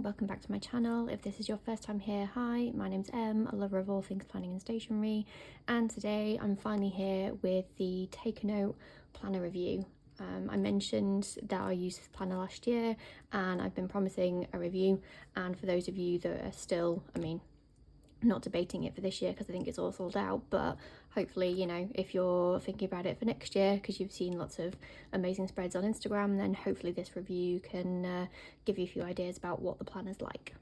welcome back to my channel. If this is your first time here, hi, my name's Em, a lover of all things planning and stationery, and today I'm finally here with the Take a Note planner review. I mentioned that I used this planner last year and I've been promising a review, and for those of you that are still, not debating it for this year because I think it's all sold out, but hopefully, if you're thinking about it for next year because you've seen lots of amazing spreads on Instagram, then hopefully this review can give you a few ideas about what the planner's like.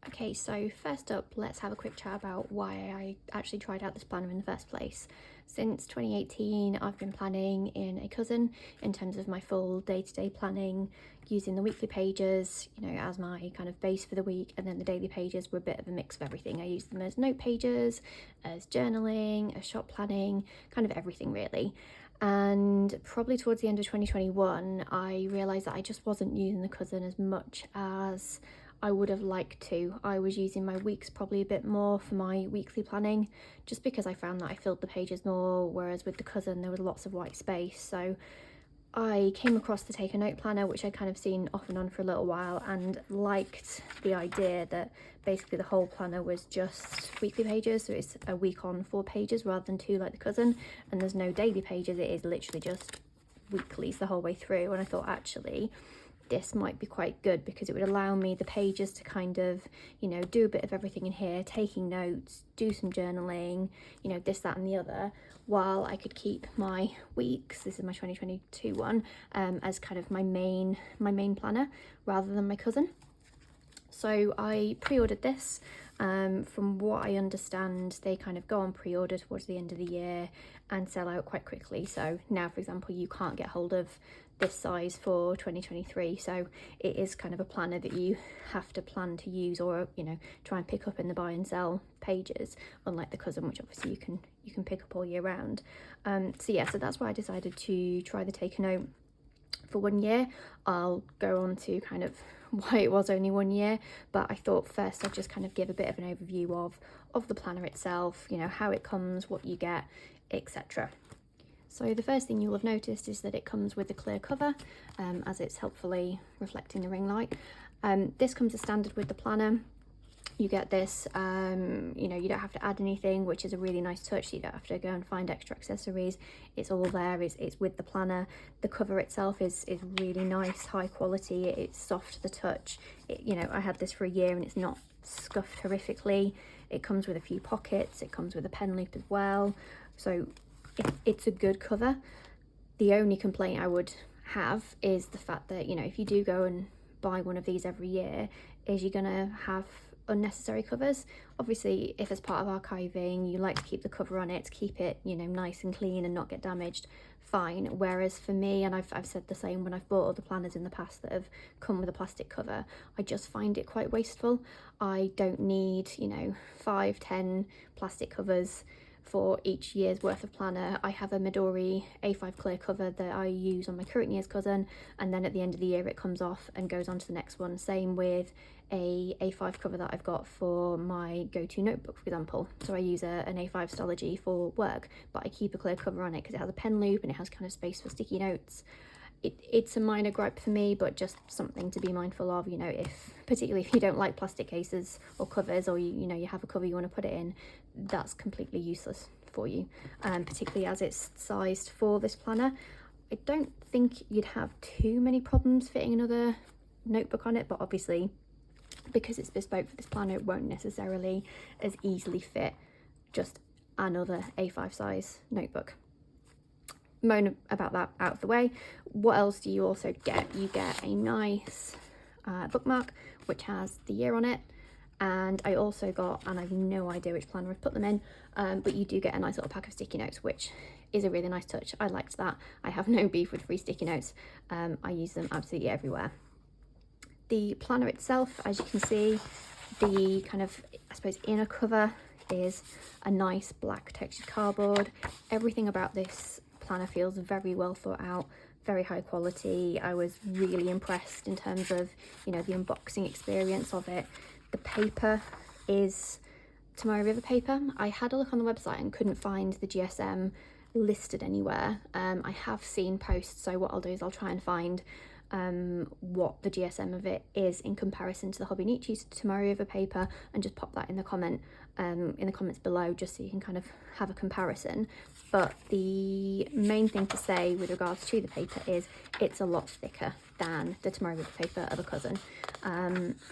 Okay, so first up, let's have a quick chat about why I actually tried out this planner in the first place. Since 2018, I've been planning in a cousin in terms of my full day-to-day planning, using the weekly pages, as my kind of base for the week, and then the daily pages were a bit of a mix of everything. I used them as note pages, as journaling, as shop planning, kind of everything really. And probably towards the end of 2021, I realised that I just wasn't using the cousin as much as I would have liked to. I was using my weeks probably a bit more for my weekly planning, just because I found that I filled the pages more, whereas with the cousin there was lots of white space. So I came across the Take a Note planner, which I'd kind of seen off and on for a little while, and liked the idea that basically the whole planner was just weekly pages, so it's a week on 4 pages rather than 2 like the cousin, and there's no daily pages, it is literally just weeklies the whole way through. And I thought actually this might be quite good because it would allow me the pages to kind of, do a bit of everything in here, taking notes, do some journaling, this, that and the other, while I could keep my weeks, this is my 2022 one, as kind of my main planner rather than my cousin. So I pre-ordered this. From what I understand, they kind of go on pre-order towards the end of the year and sell out quite quickly. So now, for example, you can't get hold of this size for 2023, so it is kind of a planner that you have to plan to use, or try and pick up in the buy and sell pages, unlike the cousin, which obviously you can pick up all year round. So that's why I decided to try the Take a Note for 1 year. I'll go on to kind of why it was only 1 year, but I thought first I'd just kind of give a bit of an overview of the planner itself, how it comes, what you get, etc. So the first thing you'll have noticed is that it comes with a clear cover, as it's helpfully reflecting the ring light. This comes as standard with the planner. You get this, you don't have to add anything, which is a really nice touch. You don't have to go and find extra accessories. It's all there, it's with the planner. The cover itself is really nice, high quality, it's soft to the touch. I had this for a year and it's not scuffed horrifically. It comes with a few pockets, it comes with a pen loop as well. So it's a good cover. The only complaint I would have is the fact that, if you do go and buy one of these every year, is you're gonna have unnecessary covers. Obviously, if as part of archiving you like to keep the cover on it, to keep it nice and clean and not get damaged, fine. Whereas for me, and I've said the same when I've bought other planners in the past that have come with a plastic cover, I just find it quite wasteful. I don't need 5-10 plastic covers for each year's worth of planner. I have a Midori A5 clear cover that I use on my current year's cousin, and then at the end of the year it comes off and goes on to the next one. Same with a A5 cover that I've got for my go-to notebook, for example. So I use an A5 Stology for work, but I keep a clear cover on it because it has a pen loop and it has kind of space for sticky notes. It's a minor gripe for me, but just something to be mindful of, particularly if you don't like plastic cases or covers, or you have a cover you want to put it in, that's completely useless for you, particularly as it's sized for this planner. I don't think you'd have too many problems fitting another notebook on it, but obviously because it's bespoke for this planner, it won't necessarily as easily fit just another A5 size notebook. Moan about that out of the way. What else do you also get? You get a nice bookmark which has the year on it, and I also got, and I've no idea which planner I've put them in, but you do get a nice little pack of sticky notes, which is a really nice touch. I liked that. I have no beef with free sticky notes. I use them absolutely everywhere. The planner itself, as you can see, the kind of, I suppose, inner cover is a nice black textured cardboard. Everything about this planner feels very well thought out, very high quality. I was really impressed in terms of the unboxing experience of it. The paper is Tomoe River paper. I had a look on the website and couldn't find the GSM listed anywhere. I have seen posts, so what I'll do is I'll try and find what the GSM of it is in comparison to the Hobby Nietzsche's Tomorrow River paper, and just pop that in the comments below, just so you can kind of have a comparison. But the main thing to say with regards to the paper is it's a lot thicker than the Tomorrow River paper of a cousin.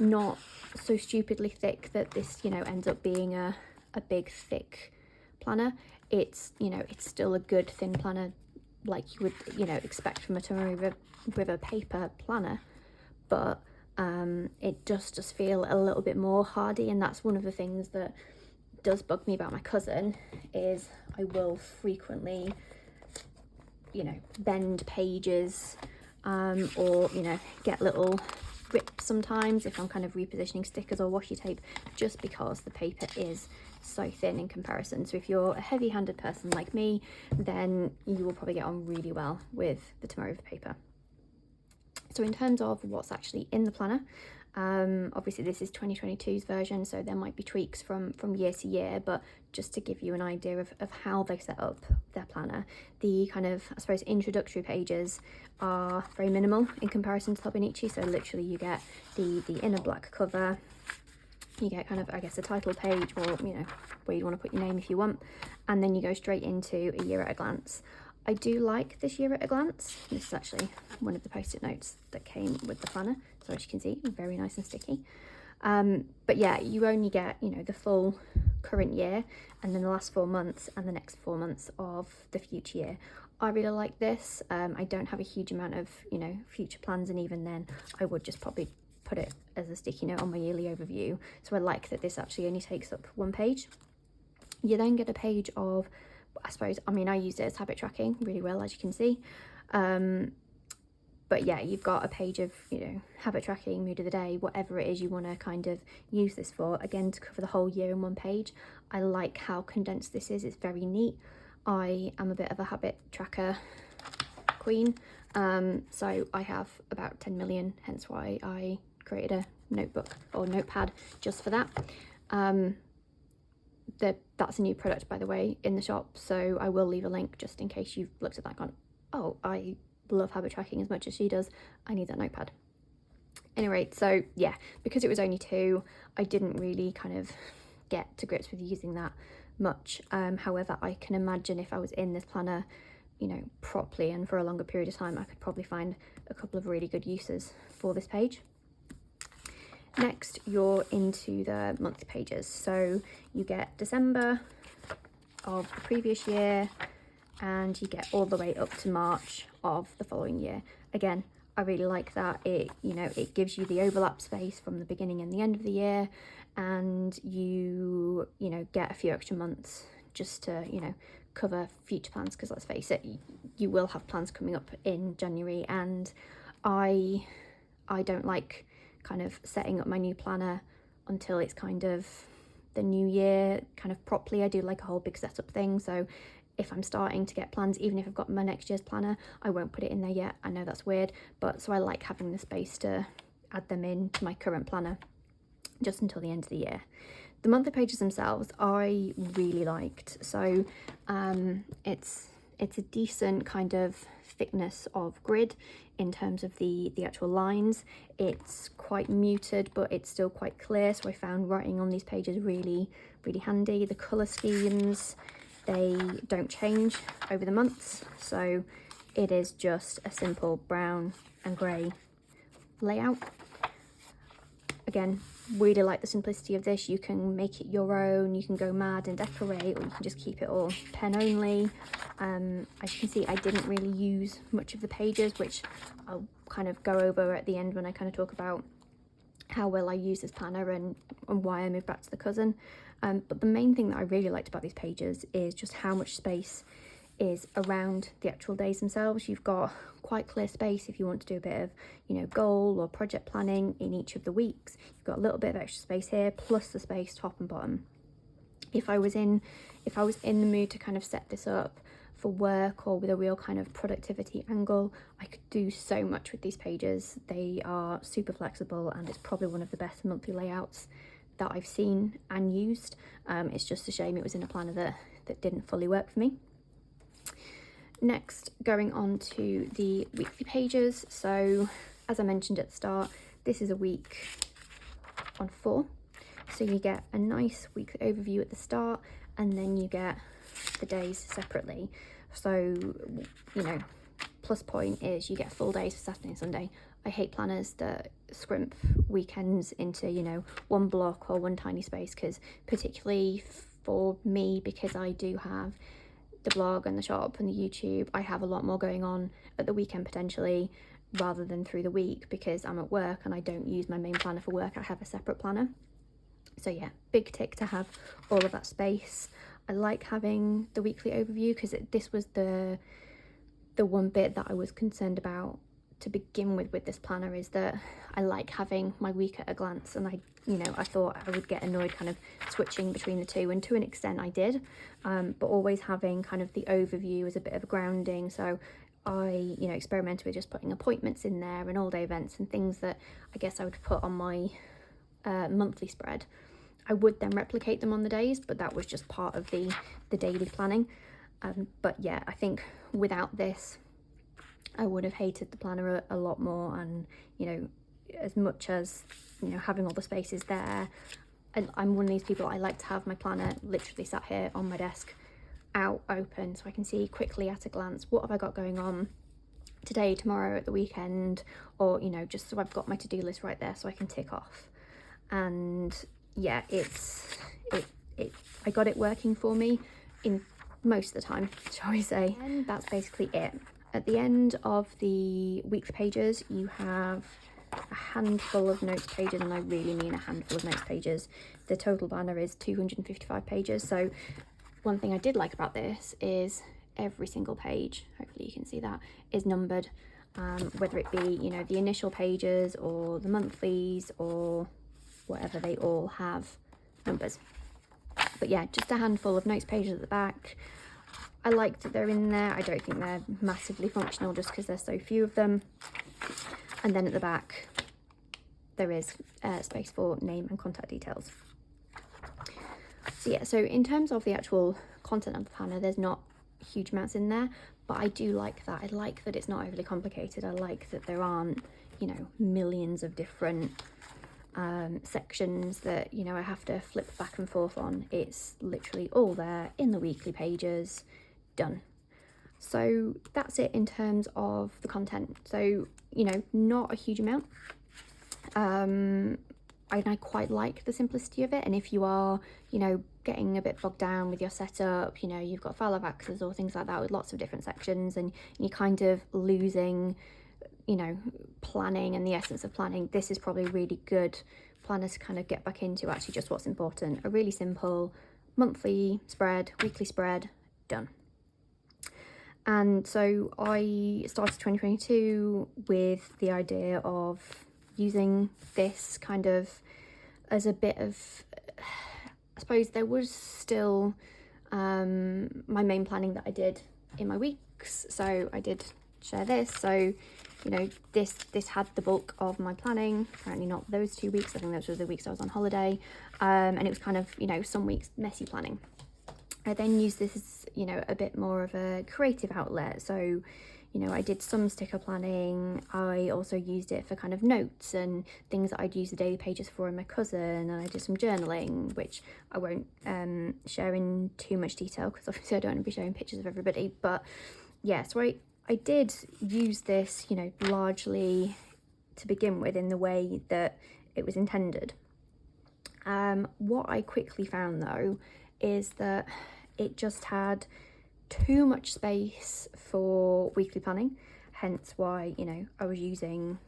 Not so stupidly thick that this, you know, ends up being a big thick planner. It's, you know, it's still a good thin planner like you would, you know, expect from a Tomorrow River paper planner, but it does just feel a little bit more hardy, and that's one of the things that does bug me about my cousin, is I will frequently, you know, bend pages, or, you know, get little rips sometimes if I'm kind of repositioning stickers or washi tape, just because the paper is so thin in comparison. So if you're a heavy-handed person like me, then you will probably get on really well with the Tomorrow River paper. So in terms of what's actually in the planner, obviously this is 2022's version, so there might be tweaks from year to year, but just to give you an idea of how they set up their planner, the kind of, I suppose, introductory pages are very minimal in comparison to Hobby Nietzsche. So literally you get the inner black cover, you get kind of, I guess, a title page, or, you know, where you want to put your name if you want, and then you go straight into a year at a glance. I do like this year at a glance. This is actually one of the post-it notes that came with the planner, so as you can see, very nice and sticky. But yeah, you only get, you know, the full current year, and then the last 4 months and the next 4 months of the future year. I really like this. I don't have a huge amount of, you know, future plans, and even then I would just probably put it as a sticky note on my yearly overview. So I like that this actually only takes up 1 page. You then get a page of, I suppose, I mean, I used it as habit tracking really well, as you can see. But yeah, you've got a page of, you know, habit tracking, mood of the day, whatever it is you want to kind of use this for, again, to cover the whole year in 1 page. I like how condensed this is. It's very neat. I am a bit of a habit tracker queen, so I have about 10 million, hence why I created a notebook or notepad just for that. That's a new product, by the way, in the shop, so I will leave a link just in case you've looked at that and gone, oh, I love habit tracking as much as she does, I need that notepad. Anyway, so yeah, because it was only 2, I didn't really kind of get to grips with using that much. However, I can imagine if I was in this planner, you know, properly and for a longer period of time, I could probably find a couple of really good uses for this page. Next, you're into the monthly pages. So you get December of the previous year, and you get all the way up to March of the following year. Again, I really like that. It, you know, it gives you the overlap space from the beginning and the end of the year, and you know, get a few extra months just to, you know, cover future plans, because let's face it, you will have plans coming up in January, and I don't like kind of setting up my new planner until it's kind of the new year kind of properly. I do like a whole big setup thing, so if I'm starting to get plans, even if I've got my next year's planner, I won't put it in there yet. I know that's weird, but so I like having the space to add them in to my current planner just until the end of the year. The monthly pages themselves I really liked. So it's a decent kind of thickness of grid in terms of the actual lines. It's quite muted, but it's still quite clear, so I found writing on these pages really handy. The colour schemes, they don't change over the months, so it is just a simple brown and grey layout. Again, really like the simplicity of this. You can make it your own, you can go mad and decorate, or you can just keep it all pen only. As you can see, I didn't really use much of the pages, which I'll kind of go over at the end when I kind of talk about how well I use this planner and why I moved back to the cousin. But the main thing that I really liked about these pages is just how much space is around the actual days themselves. You've got quite clear space if you want to do a bit of, you know, goal or project planning in each of the weeks. You've got a little bit of extra space here, plus the space top and bottom. If I was in the mood to kind of set this up for work or with a real kind of productivity angle, I could do so much with these pages. They are super flexible, and it's probably one of the best monthly layouts that I've seen and used. It's just a shame it was in a planner that didn't fully work for me. Next, going on to the weekly pages. So as I mentioned at the start, this is a week on 4. So you get a nice weekly overview at the start, and then you get the days separately. So, you know, plus point is you get full days for Saturday and Sunday. I hate planners that scrimp weekends into, you know, one block or one tiny space, because particularly for me, because I do have the blog and the shop and the YouTube, I have a lot more going on at the weekend potentially rather than through the week, because I'm at work and I don't use my main planner for work. I have a separate planner. So yeah, big tick to have all of that space. I like having the weekly overview, because this was the one bit that I was concerned about to begin with this planner, is that I like having my week at a glance, and I thought I would get annoyed kind of switching between the two, and to an extent I did, but always having kind of the overview as a bit of a grounding. So I experimented with just putting appointments in there and all-day events and things that I guess I would put on my monthly spread. I would then replicate them on the days, but that was just part of the daily planning. But yeah, I think without this, I would have hated the planner a lot more. And as much as having all the spaces there, I'm one of these people, I like to have my planner literally sat here on my desk, out open, so I can see quickly at a glance what have I got going on today, tomorrow, at the weekend, or just so I've got my to-do list right there so I can tick off. And yeah, I got it working for me in most of the time, shall we say. And that's basically it. At the end of the weekly pages, you have a handful of notes pages, and I really mean a handful of notes pages. The total banner is 255 pages. So one thing I did like about this is every single page, hopefully you can see that, is numbered, whether it be the initial pages or the monthlies or whatever, they all have numbers. But yeah, just a handful of notes pages at the back. I like that they're in there. I don't think they're massively functional just because there's so few of them. And then at the back there is space for name and contact details. So yeah, so in terms of the actual content of the planner, there's not huge amounts in there, but I do like that. I like that it's not overly complicated. I like that there aren't millions of different sections that I have to flip back and forth on. It's literally all there in the weekly pages, done. So that's it in terms of the content. So not a huge amount, and I quite like the simplicity of it. And if you are getting a bit bogged down with your setup, you've got file of access or things like that with lots of different sections, and you're kind of losing planning and the essence of planning, this is probably a really good planner to kind of get back into actually just what's important. A really simple monthly spread, weekly spread, done. And so I started 2022 with the idea of using this kind of as a bit of, I suppose there was still my main planning that I did in my weeks, so I did share this. So this had the bulk of my planning. Apparently not those 2 weeks, I think those were the weeks I was on holiday, and it was kind of some weeks messy planning. I then used this as a bit more of a creative outlet. So I did some sticker planning. I also used it for kind of notes and things that I'd use the daily pages for in my cousin, and I did some journaling, which I won't share in too much detail because obviously I don't want to be showing pictures of everybody. But yeah, so I did use this largely to begin with in the way that it was intended. What I quickly found though is that it just had too much space for weekly planning, hence why I was using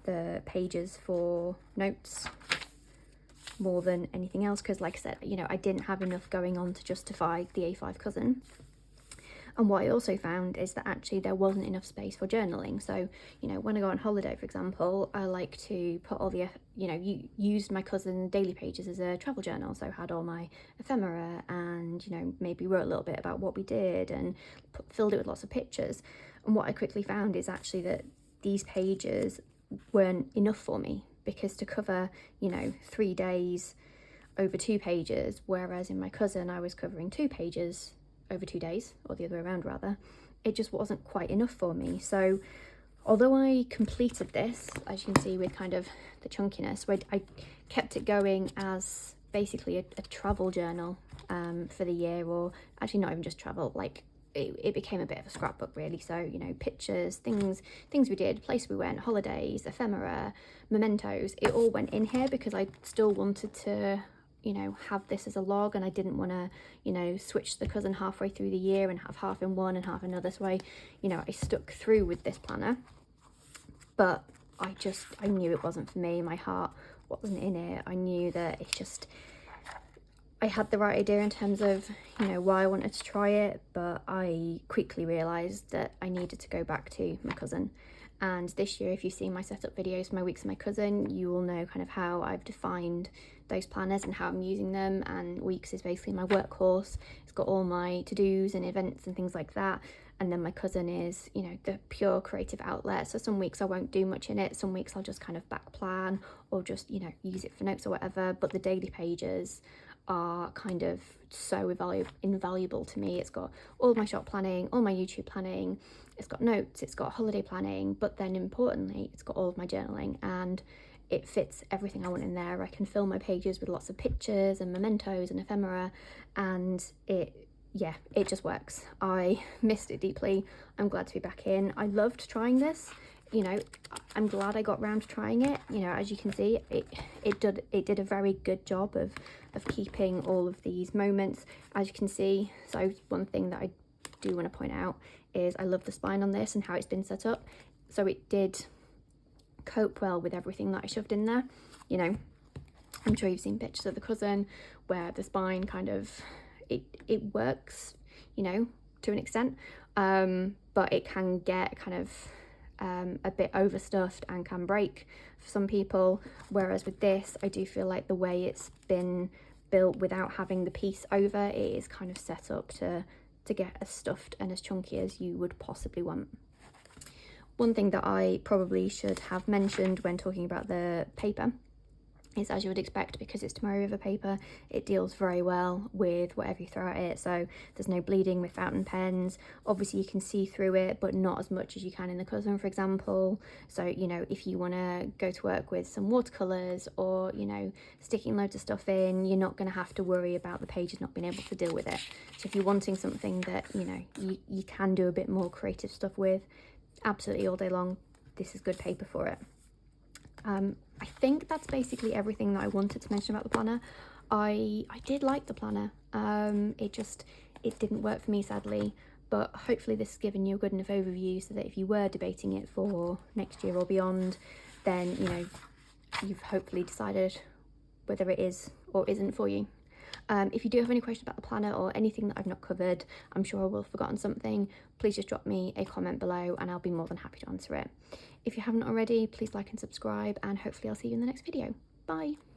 the pages for notes more than anything else, because like I said, I didn't have enough going on to justify the A5 cousin. And what I also found is that actually there wasn't enough space for journaling. So, when I go on holiday, for example, I like to put all the, used my cousin's daily pages as a travel journal. So I had all my ephemera and, maybe wrote a little bit about what we did and filled it with lots of pictures. And what I quickly found is actually that these pages weren't enough for me, because to cover, 3 days over 2 pages, whereas in my cousin I was covering 2 pages over 2 days, or the other way around rather, it just wasn't quite enough for me. So although I completed this, as you can see, with kind of the chunkiness, where I kept it going as basically a travel journal for the year, or actually not even just travel, like it became a bit of a scrapbook really. So, you know, pictures, things we did, place we went, holidays, ephemera, mementos, it all went in here because I still wanted to, you know, have this as a log, and I didn't want to, you know, switch the cousin halfway through the year and have half in one and half in another. So I, you know, I stuck through with this planner, but I knew it wasn't for me. My heart wasn't in it. I knew that I had the right idea in terms of, you know, why I wanted to try it, but I quickly realised that I needed to go back to my cousin. And this year, if you've seen my setup videos for my weeks with my cousin, you will know kind of how I've defined those planners and how I'm using them. And weeks is basically my workhorse. It's got all my to-dos and events and things like that. And then my cousin is, you know, the pure creative outlet. So some weeks I won't do much in it. Some weeks I'll just kind of back plan or just, you know, use it for notes or whatever. But the daily pages are kind of so invaluable to me. It's got all my shop planning, all my YouTube planning, it's got notes, it's got holiday planning, but then importantly, it's got all of my journaling, and it fits everything I want in there. I can fill my pages with lots of pictures and mementos and ephemera, and it just works. I missed it deeply. I'm glad to be back in. I loved trying this. You know, I'm glad I got round to trying it. You know, as you can see, it did a very good job of keeping all of these moments, as you can see. So one thing that I do want to point out is I love the spine on this and how it's been set up. So it did cope well with everything that I shoved in there. You know, I'm sure you've seen pictures of the cousin where the spine kind of, it works, you know, to an extent, but it can get kind of a bit overstuffed and can break for some people. Whereas with this, I do feel like the way it's been built without having the piece over, it is kind of set up to get as stuffed and as chunky as you would possibly want. One thing that I probably should have mentioned when talking about the paper is, as you would expect, because it's Tomoe River paper, it deals very well with whatever you throw at it. So there's no bleeding with fountain pens. Obviously you can see through it, but not as much as you can in the cousin, for example. So, you know, if you want to go to work with some watercolours or, you know, sticking loads of stuff in, you're not going to have to worry about the pages not being able to deal with it. So if you're wanting something that, you know, you can do a bit more creative stuff with, absolutely all day long, this is good paper for it. I think that's basically everything that I wanted to mention about the planner. I did like the planner. It didn't work for me, sadly, but hopefully this has given you a good enough overview so that if you were debating it for next year or beyond, then, you know, you've hopefully decided whether it is or isn't for you. If you do have any questions about the planner or anything that I've not covered, I'm sure I will have forgotten something, please just drop me a comment below and I'll be more than happy to answer it. If you haven't already, please like and subscribe, and hopefully I'll see you in the next video. Bye!